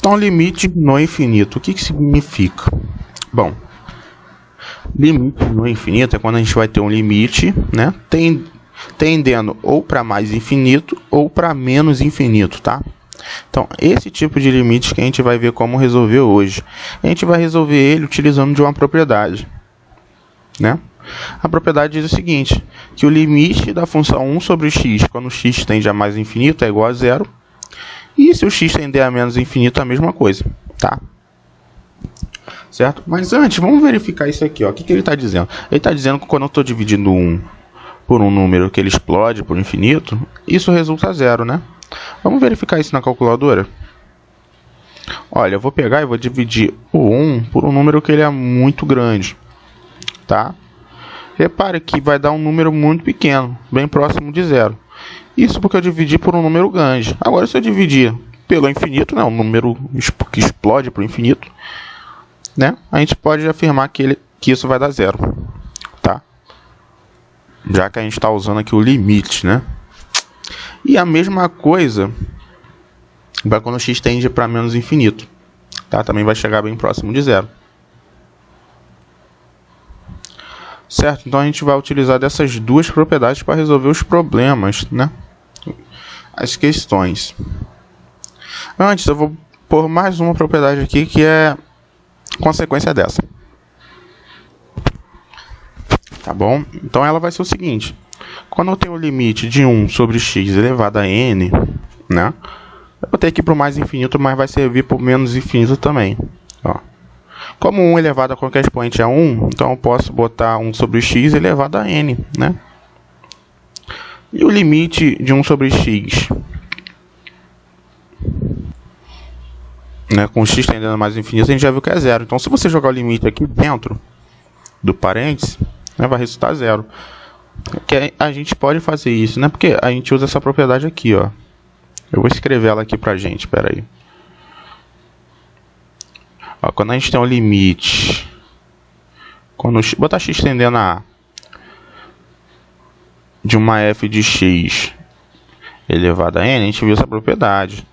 Então, limite no infinito, o que significa? Bom, limite no infinito é quando a gente vai ter um limite, né, tendendo ou para mais infinito ou para menos infinito, tá? Então, esse tipo de limite que a gente vai ver como resolver hoje. A gente vai resolver ele utilizando de uma propriedade, né? A propriedade diz o seguinte, que o limite da função 1 sobre x, quando x tende a mais infinito, é igual a zero. E se o x tender a menos infinito, é a mesma coisa, tá? Certo? Mas antes, vamos verificar isso aqui, ó. O que ele está dizendo? Ele está dizendo que quando eu estou dividindo 1 por um número que ele explode por infinito, isso resulta zero, né? Vamos verificar isso na calculadora? Olha, eu vou pegar e vou dividir o 1 por um número que ele é muito grande, tá? Repare que vai dar um número muito pequeno, bem próximo de zero. Isso porque eu dividi por um número grande. Agora, se eu dividir pelo infinito, né, um número que explode para o infinito, né, a gente pode afirmar que isso vai dar zero, tá? Já que a gente está usando aqui o limite, né? E a mesma coisa vai quando x tende para menos infinito, tá? Também vai chegar bem próximo de zero. Certo? Então a gente vai utilizar dessas duas propriedades para resolver os problemas, né? As questões. Antes, eu vou pôr mais uma propriedade aqui que é consequência dessa. Tá bom? Então ela vai ser o seguinte. Quando eu tenho o limite de 1 sobre x elevado a n, né? Eu vou ter aqui para o mais infinito, mas vai servir para o menos infinito também. Ó. Como 1 elevado a qualquer expoente é 1, então eu posso botar 1 sobre x elevado a n, né? E o limite de 1 sobre x, né, com x tendendo a mais infinito, a gente já viu que é zero. Então, se você jogar o limite aqui dentro do parênteses, né, vai resultar zero. Que a gente pode fazer isso, né? Porque a gente usa essa propriedade aqui, ó. Eu vou escrever ela aqui pra gente, espera aí. Ó, quando a gente tem um limite, quando botar x tendendo a de uma f de x elevado a n, a gente viu essa propriedade,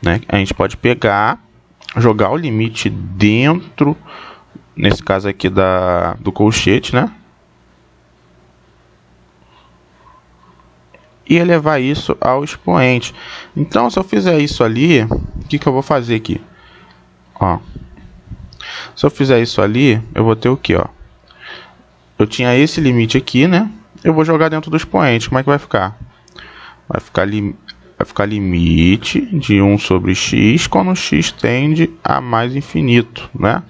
né? A gente pode pegar, jogar o limite dentro, nesse caso aqui do colchete, né? E elevar isso ao expoente. Então, se eu fizer isso ali, o que eu vou fazer aqui? Ó. Se eu fizer isso ali, eu vou ter o quê? Ó? Eu tinha esse limite aqui, né? Eu vou jogar dentro do expoente. Como é que vai ficar? Vai ficar limite de 1 sobre x quando x tende a mais infinito, né?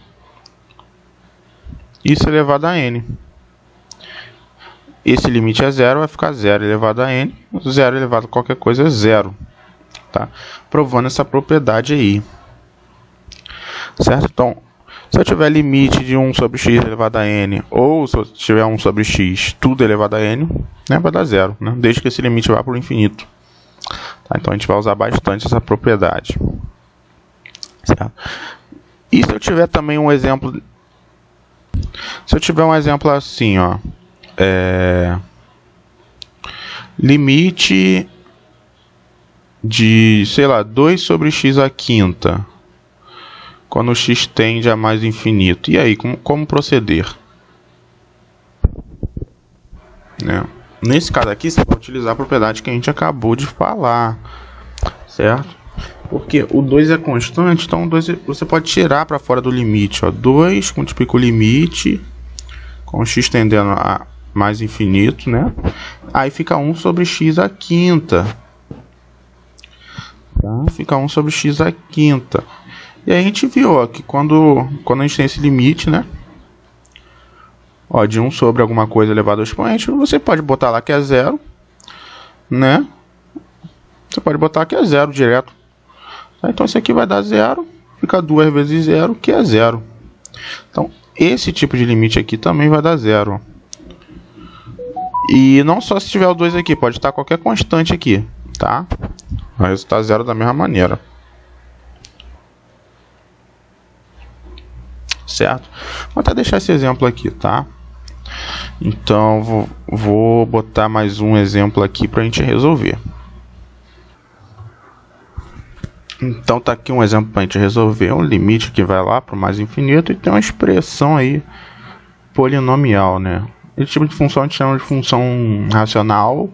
Isso elevado a n. Esse limite é zero, vai ficar 0 elevado a n. 0 elevado a qualquer coisa é zero. Tá? Provando essa propriedade aí. Certo? Então, se eu tiver limite de 1 sobre x elevado a n, ou se eu tiver 1 sobre x tudo elevado a n, né, vai dar zero, né? Desde que esse limite vá para o infinito. Tá? Então, a gente vai usar bastante essa propriedade. Certo? E se eu tiver também um exemplo... Se eu tiver um exemplo assim, ó... limite de, sei lá, 2 sobre x à quinta, quando x tende a mais infinito. E aí, como proceder? Né? Nesse caso aqui, você pode utilizar a propriedade que a gente acabou de falar, certo? Porque o 2 é constante, então o 2 você pode tirar para fora do limite. Ó. 2 multiplica o limite com x tendendo a mais infinito, né? Aí fica 1 sobre x à quinta. Tá? Fica 1 sobre x à quinta. E aí a gente viu, ó, que quando a gente tem esse limite, né? Ó, de 1 sobre alguma coisa elevado ao expoente, você pode botar lá que é zero, né? Você pode botar que é zero direto. Tá? Então isso aqui vai dar zero. Fica 2 vezes zero, que é zero. Então esse tipo de limite aqui também vai dar zero. E não só se tiver o 2 aqui, pode estar qualquer constante aqui, tá? Vai resultar zero da mesma maneira. Certo? Vou até deixar esse exemplo aqui, tá? Então, vou botar mais um exemplo aqui para a gente resolver. Então tá aqui um exemplo para a gente resolver um limite que vai lá para o mais infinito e tem uma expressão aí polinomial, né? Esse tipo de função a gente chama de função racional.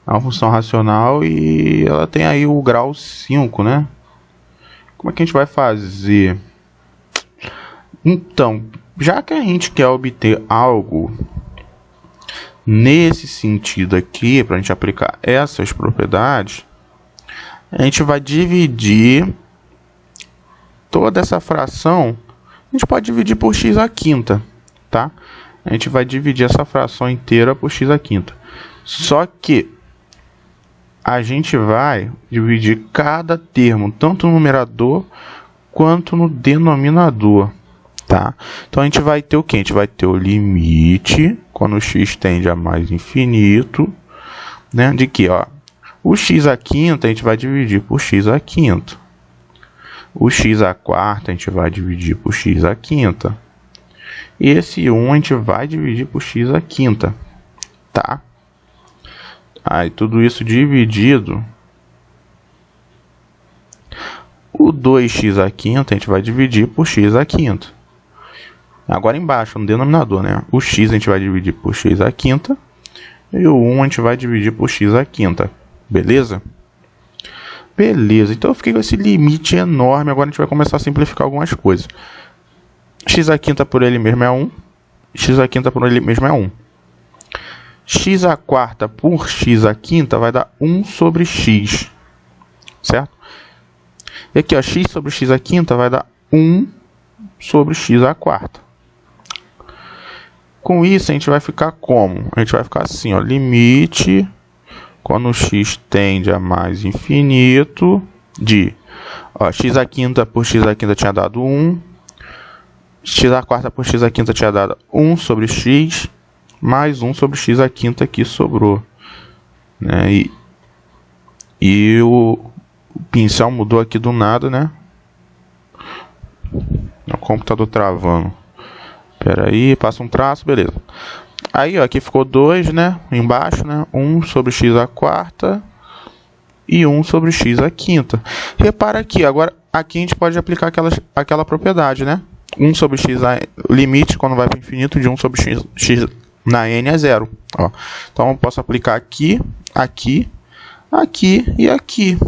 É uma função racional e ela tem aí o grau 5, né? Como é que a gente vai fazer? Então, já que a gente quer obter algo nesse sentido aqui, para a gente aplicar essas propriedades, a gente vai dividir toda essa fração. A gente pode dividir por x à quinta, tá? A gente vai dividir essa fração inteira por x à quinta. Só que a gente vai dividir cada termo, tanto no numerador quanto no denominador, tá? Então a gente vai ter o que? A gente vai ter o limite, quando o x tende a mais infinito, né? De que, ó, o x à quinta a gente vai dividir por x à quinta. O x à quarta a gente vai dividir por x à quinta. E esse 1 a gente vai dividir por x à quinta, tá? Aí tudo isso dividido. O 2x à quinta a gente vai dividir por x à quinta. Agora embaixo, no denominador, né? O x a gente vai dividir por x à quinta. E o 1 a gente vai dividir por x à quinta. Beleza? Beleza, então eu fiquei com esse limite enorme. Agora a gente vai começar a simplificar algumas coisas. X à quinta por ele mesmo é 1. X à quinta por ele mesmo é 1. X à quarta por x à quinta vai dar 1 sobre x. Certo? E aqui, ó, x sobre x à quinta vai dar 1 sobre x à quarta. Com isso, a gente vai ficar como? A gente vai ficar assim, ó, limite, quando x tende a mais infinito, de, ó, x à quinta por x à quinta tinha dado 1, x à quarta por x à quinta tinha dado 1 sobre x, mais 1 sobre x à quinta que sobrou, né? E o pincel mudou aqui do nada, né? O computador travando. Espera aí, passa um traço, beleza. Aí, ó, aqui ficou 2, né? Embaixo, né? 1 sobre x à quarta e 1 sobre x à quinta. Repara aqui, agora aqui a gente pode aplicar aquela propriedade, né? 1 sobre x, o limite quando vai para o infinito de 1 sobre x na n é 0. Ó. Então eu posso aplicar aqui, aqui, aqui e aqui,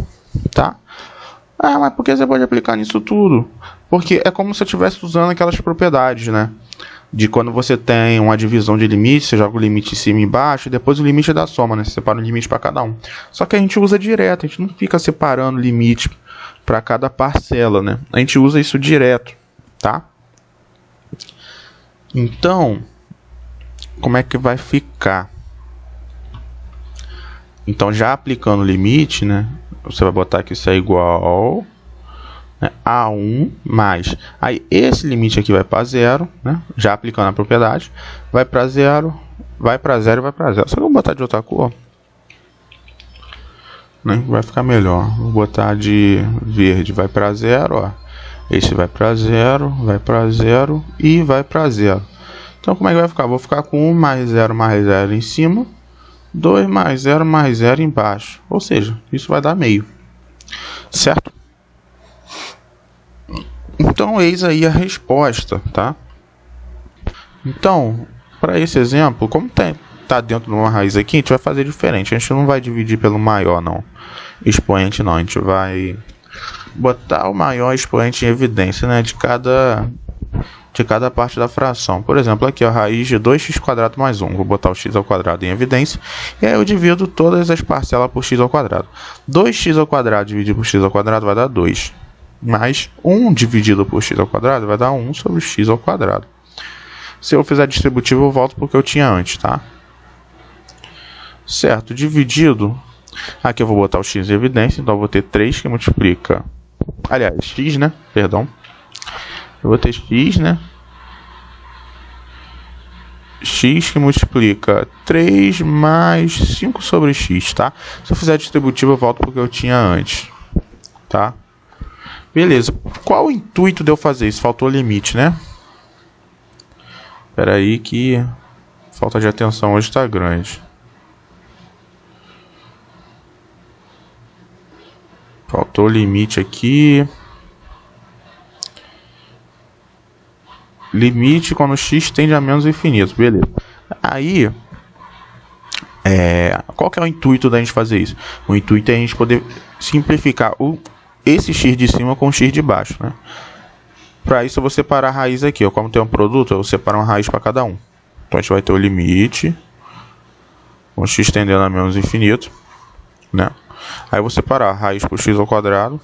tá? Ah, mas por que você pode aplicar nisso tudo? Porque é como se eu estivesse usando aquelas propriedades, né? De quando você tem uma divisão de limite, você joga o limite em cima e embaixo, e depois o limite da soma, né? Você separa o limite para cada um. Só que a gente usa direto, a gente não fica separando limite para cada parcela, né? A gente usa isso direto, tá? Então, como é que vai ficar? Então, já aplicando o limite, né? Você vai botar que isso é igual, né, a 1 mais. Aí, esse limite aqui vai para 0, né? Já aplicando a propriedade. Vai para 0, vai para 0 e vai para 0. Só que eu vou botar de outra cor, né? Vai ficar melhor. Vou botar de verde, vai para 0, ó. Esse vai para 0, vai para 0 e vai para 0. Então, como é que vai ficar? Vou ficar com 1 mais 0 em cima, 2 mais 0 embaixo. Ou seja, isso vai dar meio. Certo? Então, eis aí a resposta, tá? Então, para esse exemplo, como tá dentro de uma raiz aqui, a gente vai fazer diferente. A gente não vai dividir pelo maior, não. Expoente, não. A gente vai botar o maior expoente em evidência, né? De cada parte da fração. Por exemplo, aqui a raiz de 2x² mais 1. Vou botar o x² em evidência. E aí eu divido todas as parcelas por x². 2x² dividido por x² vai dar 2. Mais 1 dividido por x² vai dar 1 sobre x². Se eu fizer distributivo, eu volto porque eu tinha antes, tá? Certo, dividido. Aqui eu vou botar o x em evidência, então eu vou ter 3 que multiplica... Aliás, x, né? Perdão. Eu vou ter x, né? X que multiplica 3 mais 5 sobre x, tá? Se eu fizer distributivo, eu volto porque eu tinha antes, tá? Beleza. Qual o intuito de eu fazer isso? Faltou o limite, né? Espera aí que falta de atenção hoje está grande. Faltou o limite aqui. Limite quando x tende a menos infinito. Beleza. Aí, qual que é o intuito da gente fazer isso? O intuito é a gente poder simplificar esse x de cima com o x de baixo, né? Para isso eu vou separar a raiz aqui, ó. Como tem um produto, eu vou separar uma raiz para cada um. Então a gente vai ter o limite com x tendendo a menos infinito, né? Aí eu vou separar a raiz por x ao quadrado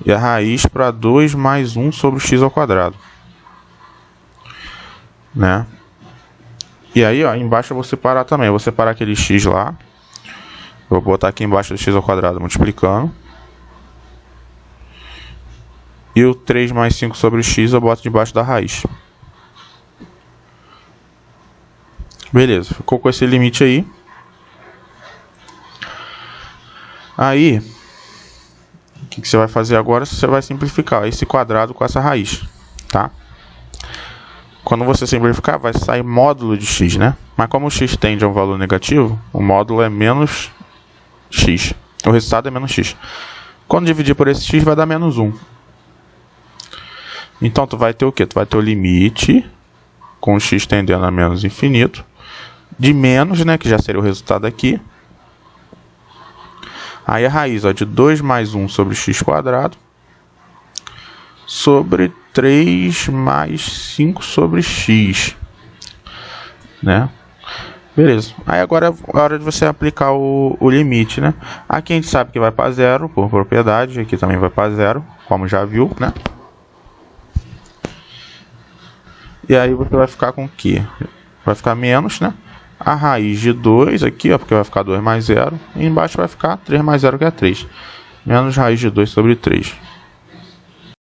e a raiz para 2 mais 1 sobre x ao quadrado, né? E aí, ó, embaixo eu vou separar também. Eu vou separar aquele x lá. Vou botar aqui embaixo do x ao quadrado multiplicando. E o 3 mais 5 sobre x eu boto debaixo da raiz. Beleza, ficou com esse limite aí. Aí, o que você vai fazer agora? Você vai simplificar esse quadrado com essa raiz, tá? Quando você simplificar, vai sair módulo de x, né? Mas como o x tende a um valor negativo, o módulo é menos x. O resultado é menos x. Quando dividir por esse x, vai dar menos 1. Então, tu vai ter o quê? Tu vai ter o limite com o x tendendo a menos infinito de menos, né? Que já seria o resultado aqui. Aí a raiz, ó, de 2 mais 1 sobre x quadrado sobre 3 mais 5 sobre x, né? Beleza. Aí agora é hora de você aplicar o limite, né? Aqui a gente sabe que vai para zero por propriedade, aqui também vai para zero, como já viu, né? E aí você vai ficar com o quê? Vai ficar menos, né? A raiz de 2 aqui, ó, porque vai ficar 2 mais 0. E embaixo vai ficar 3 mais 0, que é 3. Menos raiz de 2 sobre 3.